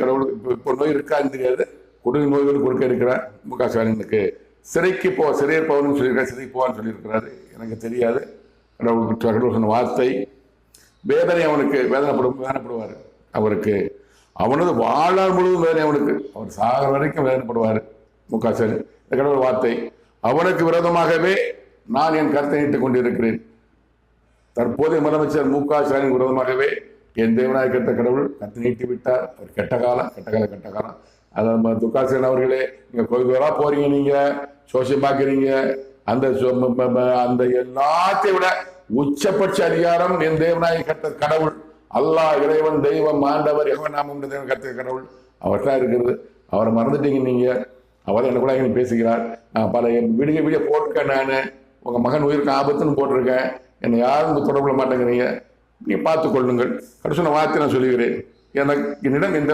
கடவுளுக்கு இப்போ நோய் இருக்கான்னு தெரியாது, கொடிய நோய்கள் கொடுக்க இருக்கிறார் முக ஸ்டாலினுக்கு. சிறையில் போகணும்னு சொல்லியிருக்காரு, சிறைக்கு போவான்னு சொல்லியிருக்கிறாரு. எனக்கு தெரியாது. கடவுள் சொன்ன வார்த்தை வேதனை, அவனுக்கு வேதனைப்படுவார். அவருக்கு அவனது வாழ்நாள் முழுவதும் வேதனை, அவனுக்கு அவர் சாகிற வரைக்கும் வேதனைப்படுவார் முக ஸ்டாலின். இந்த கடவுள் வார்த்தை. அவனுக்கு விரோதமாகவே நான் என் கருத்தை நீட்டுக் கொண்டிருக்கிறேன். தற்போதைய முதலமைச்சர் முக ஸ்டாலின் விரோதமாகவே என் தேவனாய் கட்ட கடவுள் கருத்தை நீட்டி விட்டார். அவர் கெட்ட காலம். அதாவது முக ஸ்டாலின் அவர்களே, நீங்க கோயிலா போறீங்க, நீங்க சோசியம் பார்க்குறீங்க, அந்த எல்லாத்தையும் விட உச்சபட்ச அதிகாரம் என் தேவனாய் கட்ட கடவுள் அல்லாஹ், இறைவன், தெய்வம், ஆண்டவர், நாமம் கத்த கடவுள் அவர்தான் இருக்கிறது. அவரை மறந்துட்டீங்க நீங்க. அவர் என்ன கூட பேசுகிறார். நான் பல வீடியோ போட்டிருக்கேன். நான் உங்க மகன் உயிருக்கு ஆபத்துன்னு போட்டிருக்கேன். என்னை யாரும் தொடர்பு கொள்ள மாட்டேங்கிறீங்க. நீ பார்த்துக் கொள்ளுங்கள். கடைசி வார்த்தை நான் சொல்லுகிறேன். எனக்கு என்னிடம் எந்த